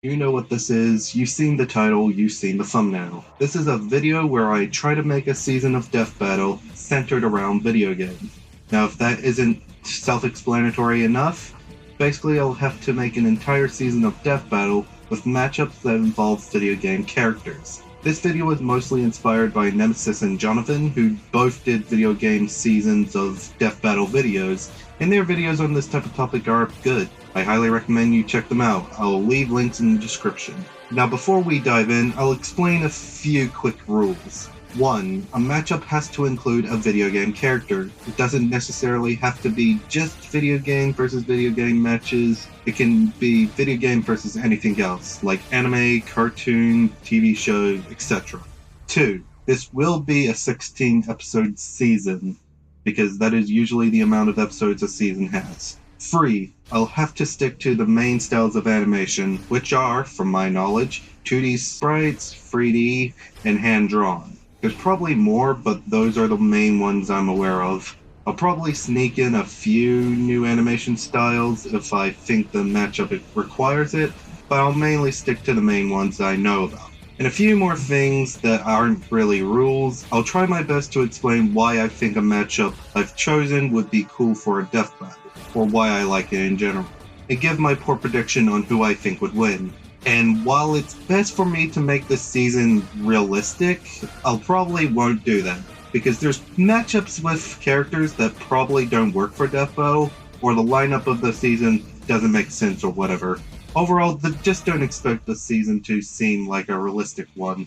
You know what this is, you've seen the title, you've seen the thumbnail. This is a video where I try to make a season of Death Battle centered around video games. Now if that isn't self-explanatory enough, basically I'll have to make an entire season of Death Battle with matchups that involve video game characters. This video was mostly inspired by Nemesis and Jonathan, who both did video game seasons of Death Battle videos, and their videos on this type of topic are good. I highly recommend you check them out. I'll leave links in the description. Now before we dive in, I'll explain a few quick rules. 1. A matchup has to include a video game character. It doesn't necessarily have to be just video game versus video game matches. It can be video game versus anything else, like anime, cartoon, TV show, etc. 2. This will be a 16 episode season, because that is usually the amount of episodes a season has. 3. I'll have to stick to the main styles of animation, which are, from my knowledge, 2D sprites, 3D, and hand-drawn. There's probably more, but those are the main ones I'm aware of. I'll probably sneak in a few new animation styles if I think the matchup requires it, but I'll mainly stick to the main ones I know about. And a few more things that aren't really rules. I'll try my best to explain why I think a matchup I've chosen would be cool for a death battle, or why I like it in general, and give my poor prediction on who I think would win. And while it's best for me to make this season realistic, I'll probably won't do that, because there's matchups with characters that probably don't work for Death Battle, or the lineup of the season doesn't make sense or whatever. Overall, just don't expect the season to seem like a realistic one.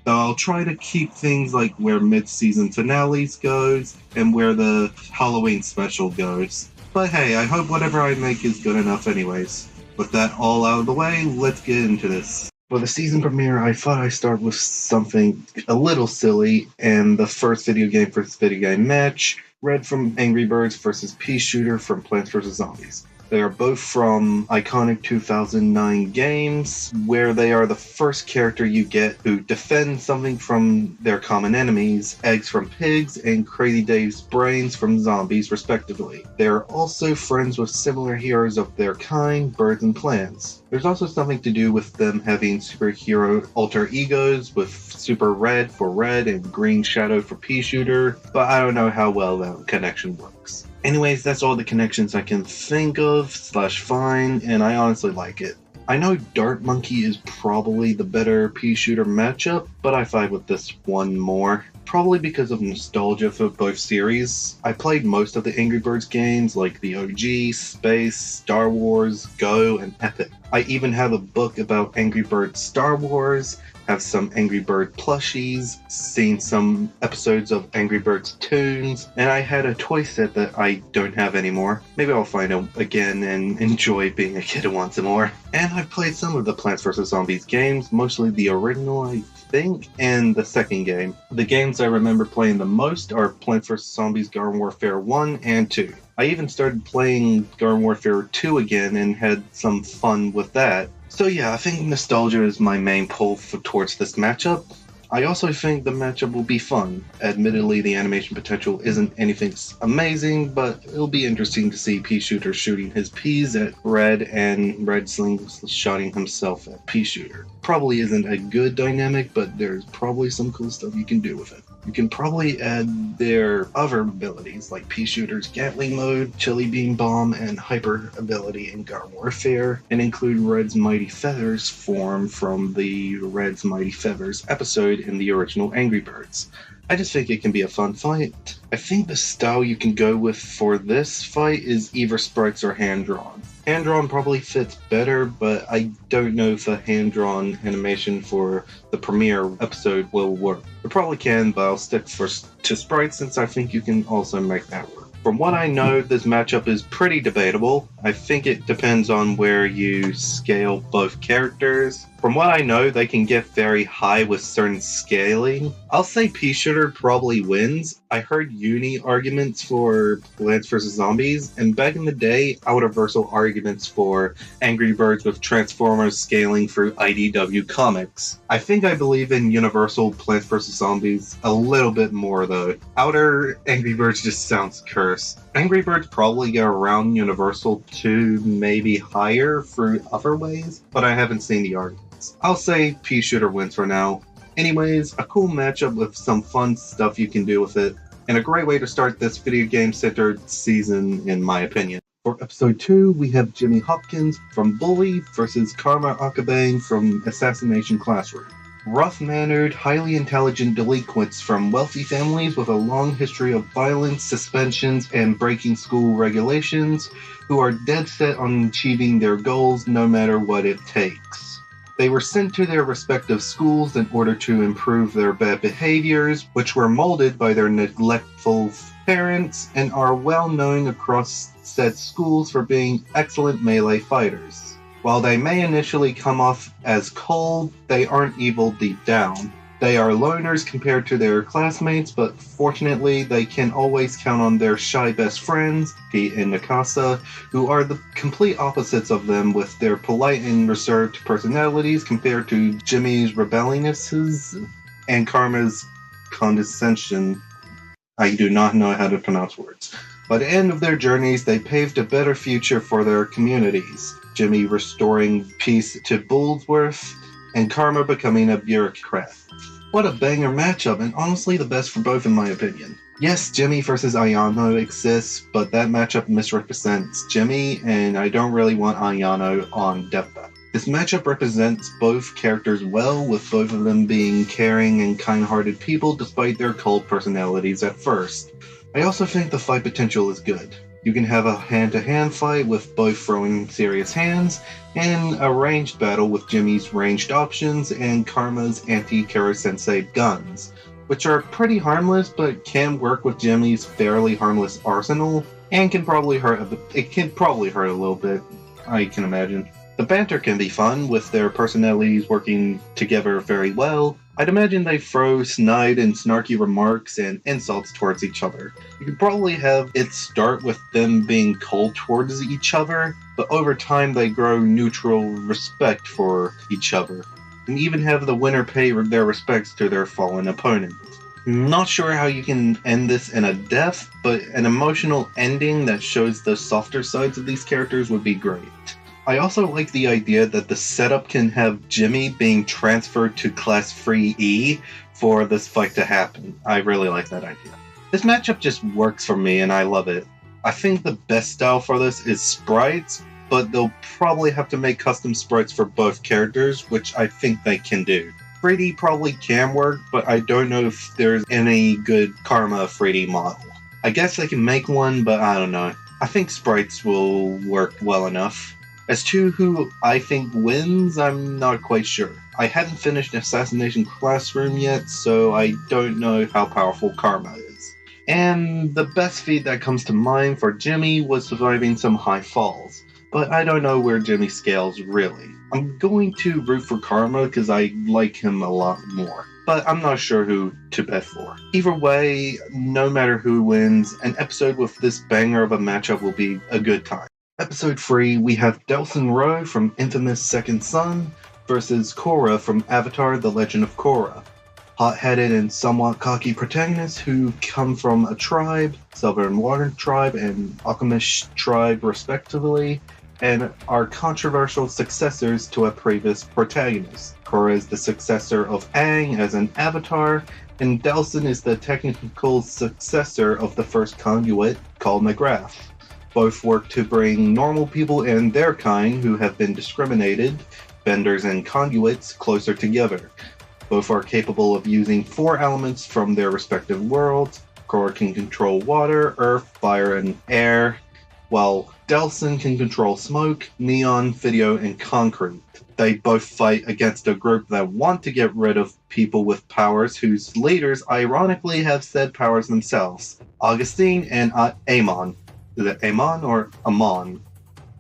Though I'll try to keep things like where mid-season finales goes, and where the Halloween special goes. But hey, I hope whatever I make is good enough anyways. With that all out of the way, let's get into this. For the season premiere, I thought I'd start with something a little silly, and the first video game versus video game match, Red from Angry Birds versus Peashooter from Plants vs. Zombies. They are both from iconic 2009 games, where they are the first character you get who defends something from their common enemies, eggs from pigs and Crazy Dave's brains from zombies, respectively. They are also friends with similar heroes of their kind, birds and plants. There's also something to do with them having superhero alter egos, with Super Red for Red and Green Shadow for Peashooter, but I don't know how well that connection works. Anyways, that's all the connections I can think of / find, and I honestly like it. I know Dart Monkey is probably the better Peashooter matchup, but I fight with this one more. Probably because of nostalgia for both series. I played most of the Angry Birds games like the OG, Space, Star Wars, Go, and Epic. I even have a book about Angry Birds Star Wars, have some Angry Bird plushies, seen some episodes of Angry Birds tunes, and I had a toy set that I don't have anymore. Maybe I'll find it again and enjoy being a kid once more. And I've played some of the Plants vs. Zombies games, mostly the original, I think, and the second game. The games I remember playing the most are Plants vs. Zombies Garden Warfare 1 and 2. I even started playing Garden Warfare 2 again and had some fun with that. So yeah, I think nostalgia is my main pull towards this matchup. I also think the matchup will be fun. Admittedly, the animation potential isn't anything amazing, but it'll be interesting to see Peashooter shooting his peas at Red and Red slingshotting himself at Peashooter. Probably isn't a good dynamic, but there's probably some cool stuff you can do with it. You can probably add their other abilities, like Peashooter's Gatling Mode, Chili Bean Bomb, and Hyper ability in Garden Warfare, and include Red's Mighty Feathers form from the Red's Mighty Feathers episode in the original Angry Birds. I just think it can be a fun fight. I think the style you can go with for this fight is either sprites or hand-drawn. Hand-drawn probably fits better, but I don't know if a hand-drawn animation for the premiere episode will work. It probably can, but I'll stick to sprites since I think you can also make that work. From what I know, this matchup is pretty debatable. I think it depends on where you scale both characters. From what I know, they can get very high with certain scaling. I'll say Peashooter probably wins. I heard uni arguments for Plants vs. Zombies, and back in the day, universal arguments for Angry Birds with Transformers scaling through IDW Comics. I think I believe in universal Plants vs. Zombies a little bit more though. Outer Angry Birds just sounds cursed. Angry Birds probably get around universal to maybe higher through other ways, but I haven't seen the arguments. I'll say Peashooter wins for now. Anyways, a cool matchup with some fun stuff you can do with it, and a great way to start this video game-centered season, in my opinion. For episode 2, we have Jimmy Hopkins from Bully versus Karma Akabane from Assassination Classroom. Rough-mannered, highly intelligent delinquents from wealthy families with a long history of violence, suspensions, and breaking school regulations, who are dead set on achieving their goals no matter what it takes. They were sent to their respective schools in order to improve their bad behaviors, which were molded by their neglectful parents and are well known across said schools for being excellent melee fighters. While they may initially come off as cold, they aren't evil deep down. They are loners compared to their classmates, but fortunately they can always count on their shy best friends, Pete and Mikasa, who are the complete opposites of them with their polite and reserved personalities compared to Jimmy's rebelliousnesses and Karma's condescension. I do not know how to pronounce words. By the end of their journeys, they paved a better future for their communities. Jimmy restoring peace to Bullsworth, and Karma becoming a bureaucrat. What a banger matchup, and honestly the best for both in my opinion. Yes, Jimmy versus Ayano exists, but that matchup misrepresents Jimmy, and I don't really want Ayano on Death Battle. This matchup represents both characters well, with both of them being caring and kind-hearted people despite their cold personalities at first. I also think the fight potential is good. You can have a hand-to-hand fight with both throwing serious hands, and a ranged battle with Jimmy's ranged options and Karma's anti-Kara Sensei guns, which are pretty harmless but can work with Jimmy's fairly harmless arsenal, and can probably hurt a little bit, I can imagine. The banter can be fun, with their personalities working together very well. I'd imagine they throw snide and snarky remarks and insults towards each other. You could probably have it start with them being cold towards each other, but over time they grow neutral respect for each other, and even have the winner pay their respects to their fallen opponent. Not sure how you can end this in a death, but an emotional ending that shows the softer sides of these characters would be great. I also like the idea that the setup can have Jimmy being transferred to Class 3E for this fight to happen. I really like that idea. This matchup just works for me and I love it. I think the best style for this is sprites, but they'll probably have to make custom sprites for both characters, which I think they can do. 3D probably can work, but I don't know if there's any good Karma 3D model. I guess they can make one, but I don't know. I think sprites will work well enough. As to who I think wins, I'm not quite sure. I hadn't finished Assassination Classroom yet, so I don't know how powerful Karma is. And the best feat that comes to mind for Jimmy was surviving some high falls, but I don't know where Jimmy scales really. I'm going to root for Karma because I like him a lot more, but I'm not sure who to bet for. Either way, no matter who wins, an episode with this banger of a matchup will be a good time. Episode 3, we have Delsin Row from Infamous Second Son versus Korra from Avatar: The Legend of Korra. Hot-headed and somewhat cocky protagonists who come from a tribe, Southern Water Tribe and Alchemist Tribe respectively, and are controversial successors to a previous protagonist. Korra is the successor of Aang as an avatar, and Delsin is the technical successor of the first conduit called McGrath. Both work to bring normal people and their kind who have been discriminated, benders and conduits, closer together. Both are capable of using 4 elements from their respective worlds. Korra can control water, earth, fire, and air, while Delsin can control smoke, neon, video, and concrete. They both fight against a group that want to get rid of people with powers whose leaders ironically have said powers themselves, Augustine and Amon. Is it Amon or Amon?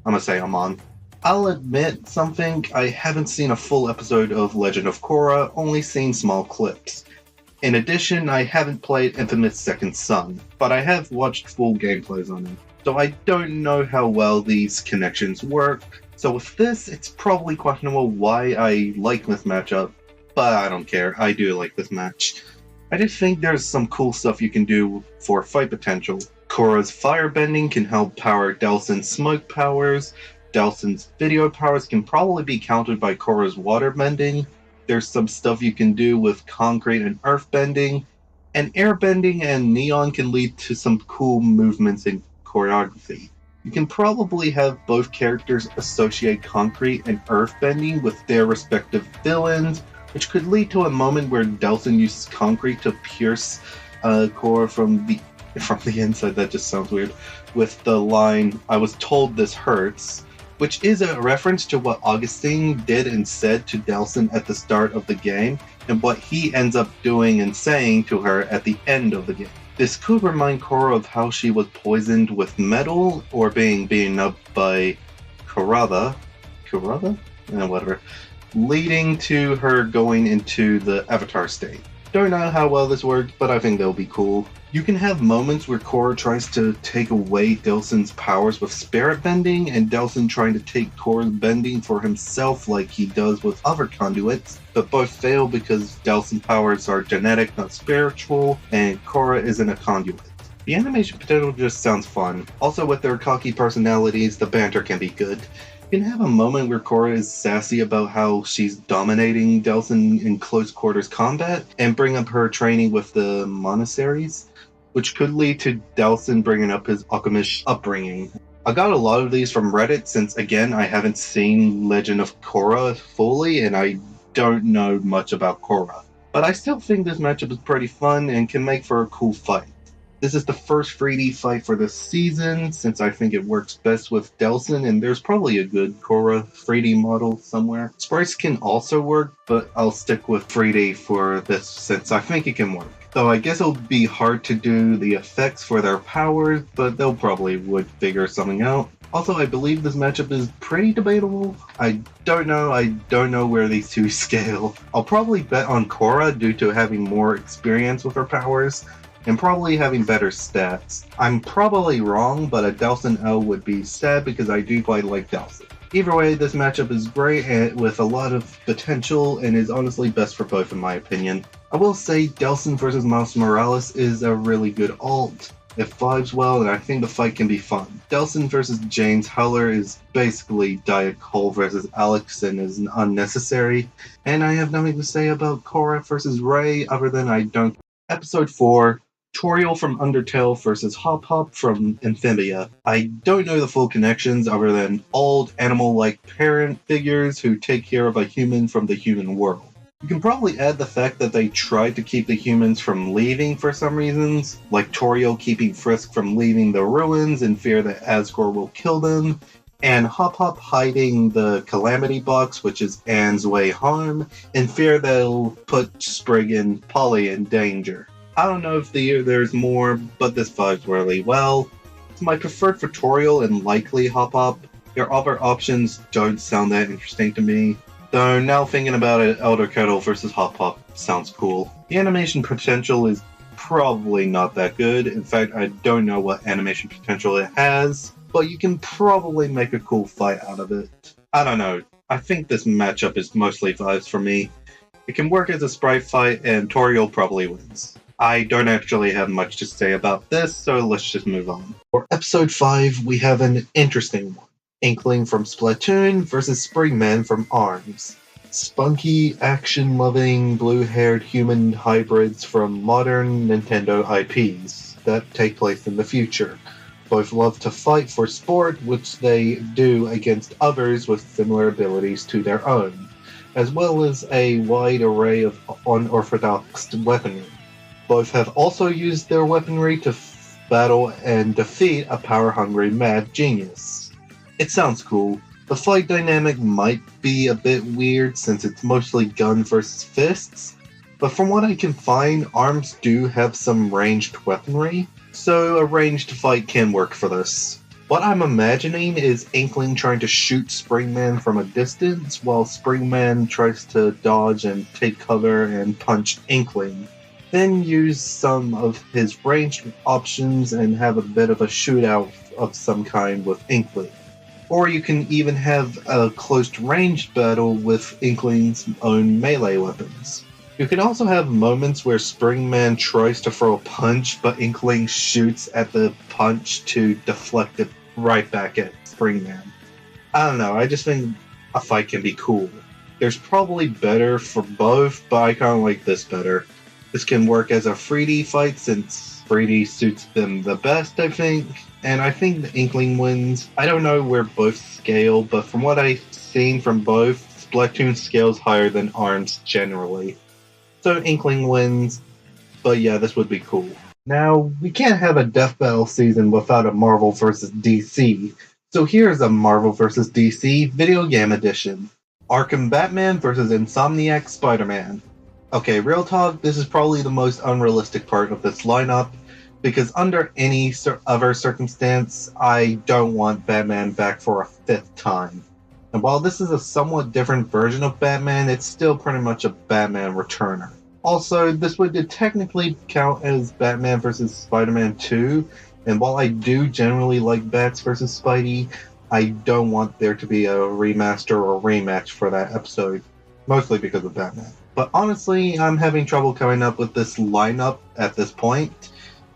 I'm gonna say Amon. I'll admit something, I haven't seen a full episode of Legend of Korra, only seen small clips. In addition, I haven't played Infamous Second Son, but I have watched full gameplays on it, so I don't know how well these connections work, so with this, it's probably questionable why I like this matchup, but I don't care, I do like this match. I just think there's some cool stuff you can do for fight potential. Korra's firebending can help power Delsin's smoke powers. Delsin's video powers can probably be countered by Korra's waterbending. There's some stuff you can do with concrete and earthbending. And airbending and neon can lead to some cool movements in choreography. You can probably have both characters associate concrete and earthbending with their respective villains, which could lead to a moment where Delsin uses concrete to pierce Korra from the inside. That just sounds weird. With the line, "I was told this hurts," which is a reference to what Augustine did and said to Delsin at the start of the game, and what he ends up doing and saying to her at the end of the game. This could remind Korra of how she was poisoned with metal, or being beaten up by Korra? Whatever. Leading to her going into the Avatar state. Don't know how well this worked, but I think they'll be cool. You can have moments where Korra tries to take away Delsin's powers with spirit bending, and Delsin trying to take Korra's bending for himself like he does with other conduits, but both fail because Delsin's powers are genetic, not spiritual, and Korra isn't a conduit. The animation potential just sounds fun. Also, with their cocky personalities, the banter can be good. You can have a moment where Korra is sassy about how she's dominating Delsin in close quarters combat, and bring up her training with the monasteries, which could lead to Delsin bringing up his alchemist upbringing. I got a lot of these from Reddit since, again, I haven't seen Legend of Korra fully, and I don't know much about Korra. But I still think this matchup is pretty fun and can make for a cool fight. This is the first 3D fight for this season, since I think it works best with Delsin, and there's probably a good Korra 3D model somewhere. Sprites can also work, but I'll stick with 3D for this since I think it can work. Though I guess it'll be hard to do the effects for their powers, but they'll probably would figure something out. Also, I believe this matchup is pretty debatable. I don't know where these two scale. I'll probably bet on Korra due to having more experience with her powers, and probably having better stats. I'm probably wrong, but a Delsin L would be sad because I do quite like Delsin. Either way, this matchup is great and with a lot of potential, and is honestly best for both in my opinion. I will say Delsin vs Miles Morales is a really good alt. It vibes well, and I think the fight can be fun. Delsin vs James Heller is basically Diet Cole vs Alex and is unnecessary, and I have nothing to say about Korra vs Ray other than I don't. Episode 4, Toriel from Undertale versus Hop Hop from Amphibia. I don't know the full connections other than old animal-like parent figures who take care of a human from the human world. You can probably add the fact that they tried to keep the humans from leaving for some reasons, like Toriel keeping Frisk from leaving the ruins in fear that Asgore will kill them, and Hop Hop hiding the Calamity Box, which is Anne's way home, in fear they'll put Sprig and Polly in danger. I don't know if there's more, but this vibes really well. It's my preferred for Toriel and likely Hop Hop. Their other options don't sound that interesting to me. Though now thinking about it, Elder Kettle versus Hop Hop sounds cool. The animation potential is probably not that good. In fact, I don't know what animation potential it has, but you can probably make a cool fight out of it. I don't know. I think this matchup is mostly vibes for me. It can work as a sprite fight, and Toriel probably wins. I don't actually have much to say about this, so let's just move on. For episode 5, we have an interesting one. Inkling from Splatoon versus Springman from ARMS. Spunky, action-loving, blue-haired human hybrids from modern Nintendo IPs that take place in the future. Both love to fight for sport, which they do against others with similar abilities to their own, as well as a wide array of unorthodox weaponry. Both have also used their weaponry to battle and defeat a power-hungry mad genius. It sounds cool. The fight dynamic might be a bit weird since it's mostly gun versus fists, but from what I can find, ARMS do have some ranged weaponry, so a ranged fight can work for this. What I'm imagining is Inkling trying to shoot Springman from a distance, while Springman tries to dodge and take cover and punch Inkling. Then use some of his ranged options and have a bit of a shootout of some kind with Inkling. Or you can even have a close ranged battle with Inkling's own melee weapons. You can also have moments where Springman tries to throw a punch, but Inkling shoots at the punch to deflect it right back at Springman. I don't know, I just think a fight can be cool. There's probably better for both, but I kind of like this better. This can work as a 3D fight since 3D suits them the best, I think. And I think the Inkling wins. I don't know where both scale, but from what I've seen from both, Splatoon scales higher than ARMS generally. So Inkling wins, but yeah, this would be cool. Now, we can't have a Death Battle season without a Marvel vs. DC. So here's a Marvel vs. DC Video Game Edition. Arkham Batman vs. Insomniac Spider-Man. Okay, real talk, this is probably the most unrealistic part of this lineup, because under any other circumstance, I don't want Batman back for a 5th time. And while this is a somewhat different version of Batman, it's still pretty much a Batman returner. Also, this would technically count as Batman vs. Spider-Man 2, and while I do generally like Bats vs. Spidey, I don't want there to be a remaster or rematch for that episode, mostly because of Batman. But honestly, I'm having trouble coming up with this lineup at this point,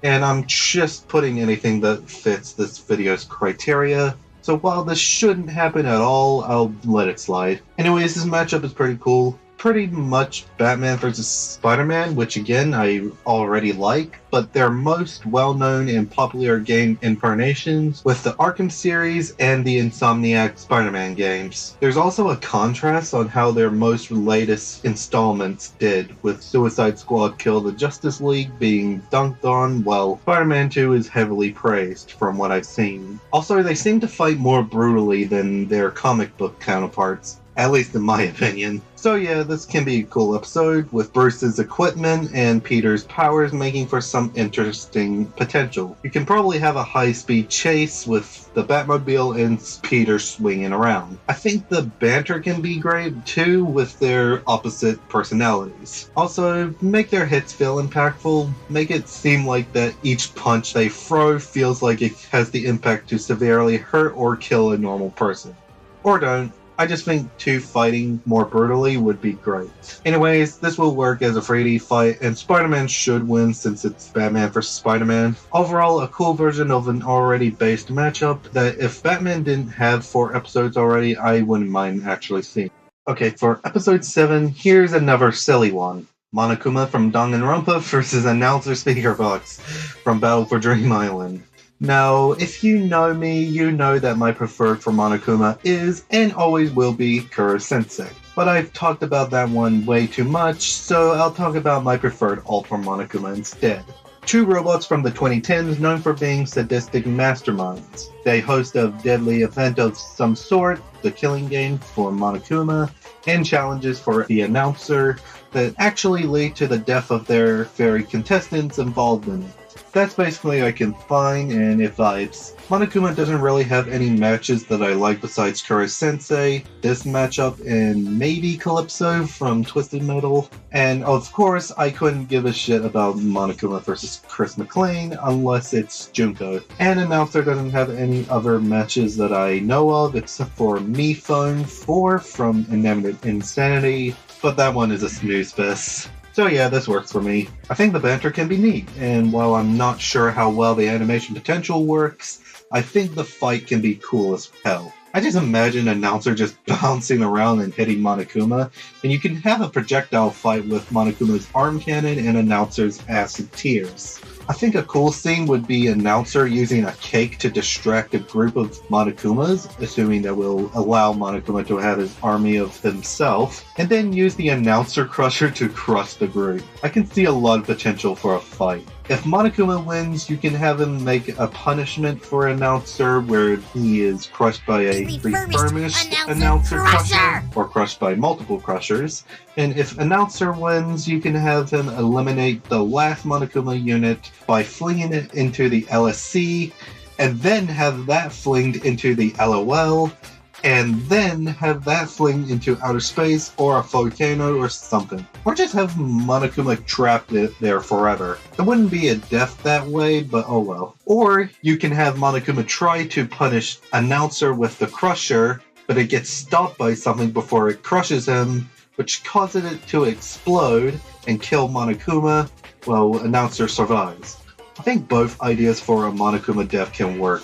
and I'm just putting anything that fits this video's criteria. So while this shouldn't happen at all, I'll let it slide. Anyways, this matchup is pretty cool. Pretty much Batman vs. Spider-Man, which again, I already like, but their most well-known and popular game incarnations with the Arkham series and the Insomniac Spider-Man games. There's also a contrast on how their most latest installments did, with Suicide Squad Kill the Justice League being dunked on, while Spider-Man 2 is heavily praised from what I've seen. Also, they seem to fight more brutally than their comic book counterparts, at least in my opinion. So yeah, this can be a cool episode, with Bruce's equipment and Peter's powers making for some interesting potential. You can probably have a high-speed chase with the Batmobile and Peter swinging around. I think the banter can be great too, with their opposite personalities. Also, make their hits feel impactful, make it seem like that each punch they throw feels like it has the impact to severely hurt or kill a normal person. Or don't. I just think 2 fighting more brutally would be great. Anyways, this will work as a 3D fight, and Spider-Man should win since it's Batman vs. Spider-Man. Overall, a cool version of an already based matchup that if Batman didn't have 4 episodes already, I wouldn't mind actually seeing. Okay, for episode 7, here's another silly one. Monokuma from Danganronpa vs. Announcer Speaker Box from Battle for Dream Island. Now, if you know me, you know that my preferred for Monokuma is, and always will be, Kuro-sensei. But I've talked about that one way too much, so I'll talk about my preferred alt for Monokuma instead. 2 robots from the 2010s known for being sadistic masterminds. They host a deadly event of some sort, the killing game for Monokuma, and challenges for the announcer that actually lead to the death of their very contestants involved in it. That's basically I can find, and it vibes. Monokuma doesn't really have any matches that I like besides Kuro-sensei, this matchup, and maybe Calypso from Twisted Metal. And of course, I couldn't give a shit about Monokuma versus Chris McClane unless it's Junko. And Announcer doesn't have any other matches that I know of except for Me Phone 4 from Enamored Insanity, but that one is a snooze fest. So yeah, this works for me. I think the banter can be neat, and while I'm not sure how well the animation potential works, I think the fight can be cool as hell. I just imagine Announcer just bouncing around and hitting Monokuma, and you can have a projectile fight with Monokuma's arm cannon and Announcer's acid tears. I think a cool scene would be Announcer using a cake to distract a group of Monokumas, assuming that will allow Monokuma to have his army of himself, and then use the Announcer Crusher to crush the group. I can see a lot of potential for a fight. If Monokuma wins, you can have him make a punishment for Announcer where he is crushed by a refurbished Announcer Crusher, or crushed by multiple Crushers. And if Announcer wins, you can have him eliminate the last Monokuma unit by flinging it into the LSC, and then have that flinged into the LOL, and then have that fling into outer space or a volcano or something. Or just have Monokuma trapped there forever. It wouldn't be a death that way, but oh well. Or you can have Monokuma try to punish Announcer with the Crusher, but it gets stopped by something before it crushes him, which causes it to explode and kill Monokuma, while announcer survives. I think both ideas for a Monokuma death can work,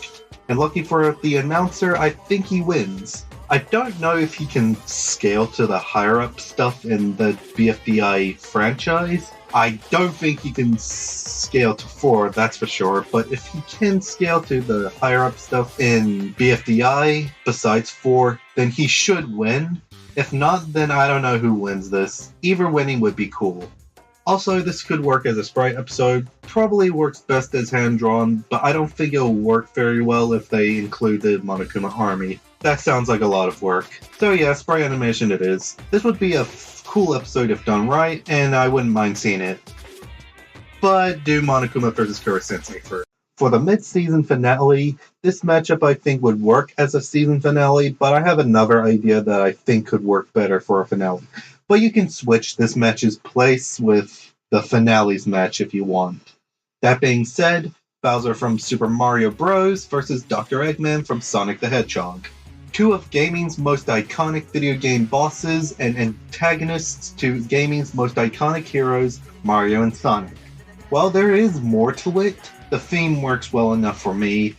and lucky for the announcer, I think he wins. I don't know if he can scale to the higher-up stuff in the BFDI franchise. I don't think he can scale to 4, that's for sure, but if he can scale to the higher-up stuff in BFDI besides 4, then he should win. If not, then I don't know who wins this. Either winning would be cool. Also, this could work as a sprite episode, probably works best as hand-drawn, but I don't think it'll work very well if they include the Monokuma army. That sounds like a lot of work. So yeah, sprite animation it is. This would be a cool episode if done right, and I wouldn't mind seeing it. But do Monokuma vs. Korra Sensei first. For the mid-season finale, this matchup I think would work as a season finale, but I have another idea that I think could work better for a finale. But you can switch this match's place with the finale's match if you want. That being said, Bowser from Super Mario Bros. Versus Dr. Eggman from Sonic the Hedgehog. Two of gaming's most iconic video game bosses and antagonists to gaming's most iconic heroes, Mario and Sonic. While there is more to it, the theme works well enough for me.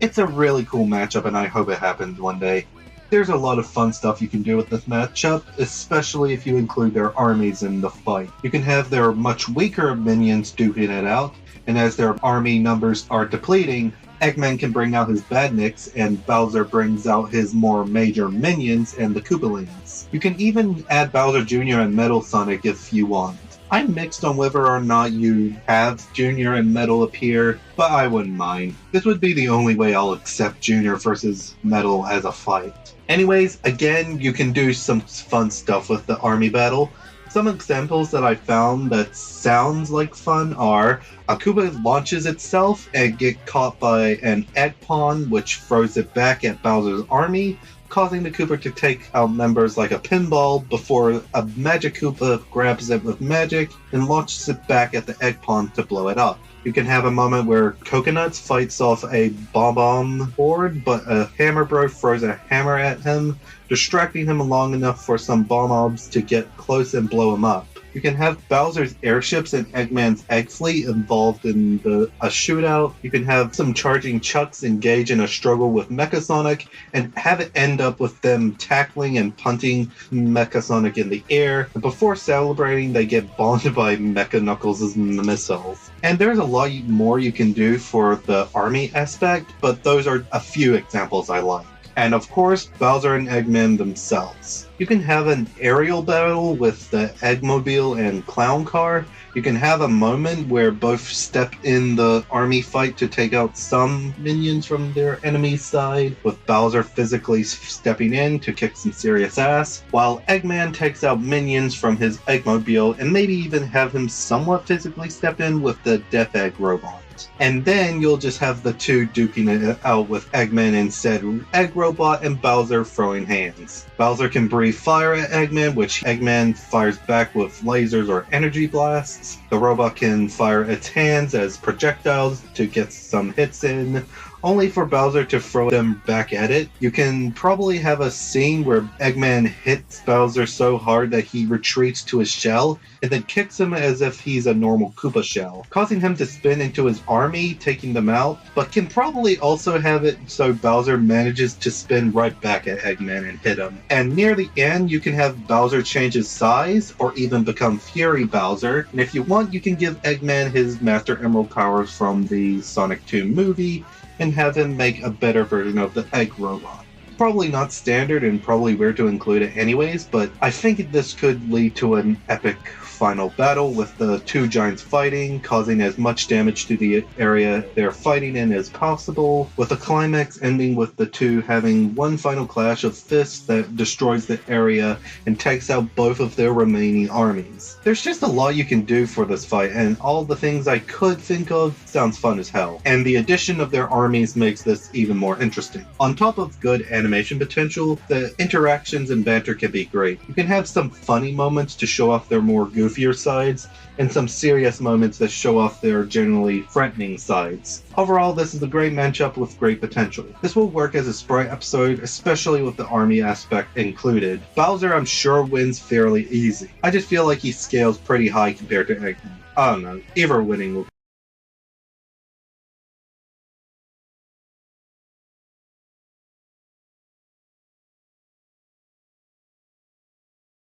It's a really cool matchup and I hope it happens one day. There's a lot of fun stuff you can do with this matchup, especially if you include their armies in the fight. You can have their much weaker minions duking it out, and as their army numbers are depleting, Eggman can bring out his badniks, and Bowser brings out his more major minions and the Koopalings. You can even add Bowser Jr. and Metal Sonic if you want. I'm mixed on whether or not you have Junior and Metal appear, but I wouldn't mind. This would be the only way I'll accept Junior versus Metal as a fight. Anyways, again, you can do some fun stuff with the army battle. Some examples that I found that sounds like fun are a Koopa launches itself and get caught by an egg pawn, which throws it back at Bowser's army, causing the Koopa to take out members like a pinball before a Magic Koopa grabs it with magic and launches it back at the egg pawn to blow it up. You can have a moment where Coconuts fights off a bomb board, but a Hammer Bro throws a hammer at him, distracting him long enough for some bomb-obs to get close and blow him up. You can have Bowser's airships and Eggman's egg fleet involved in a shootout. You can have some charging Chucks engage in a struggle with Mechasonic and have it end up with them tackling and punting Mechasonic in the air. And before celebrating, they get bombed by Mecha Knuckles' missiles. And there's a lot more you can do for the army aspect, but those are a few examples I like. And of course, Bowser and Eggman themselves. You can have an aerial battle with the Eggmobile and Clown Car. You can have a moment where both step in the army fight to take out some minions from their enemy's side, with Bowser physically stepping in to kick some serious ass, while Eggman takes out minions from his Eggmobile and maybe even have him somewhat physically step in with the Death Egg robot. And then you'll just have the two duking it out with Eggman and said Egg Robot and Bowser throwing hands. Bowser can breathe fire at Eggman, which Eggman fires back with lasers or energy blasts. The robot can fire its hands as projectiles to get some hits in, only for Bowser to throw them back at it. You can probably have a scene where Eggman hits Bowser so hard that he retreats to his shell and then kicks him as if he's a normal Koopa shell, causing him to spin into his army, taking them out, but can probably also have it so Bowser manages to spin right back at Eggman and hit him. And near the end, you can have Bowser change his size or even become Fury Bowser, and if you want, you can give Eggman his Master Emerald powers from the Sonic 2 movie, and have him make a better version of the Egg Robot. Probably not standard and probably weird to include it anyways, but I think this could lead to an epic final battle with the two giants fighting, causing as much damage to the area they're fighting in as possible, with the climax ending with the two having one final clash of fists that destroys the area and takes out both of their remaining armies. There's just a lot you can do for this fight, and all the things I could think of sounds fun as hell, and the addition of their armies makes this even more interesting. On top of good animation animation potential, the interactions and banter can be great. You can have some funny moments to show off their more goofier sides, and some serious moments that show off their generally threatening sides. Overall, this is a great matchup with great potential. This will work as a Sprite episode, especially with the army aspect included. Bowser, I'm sure, wins fairly easy. I just feel like he scales pretty high compared to Eggman. I don't know, either winning will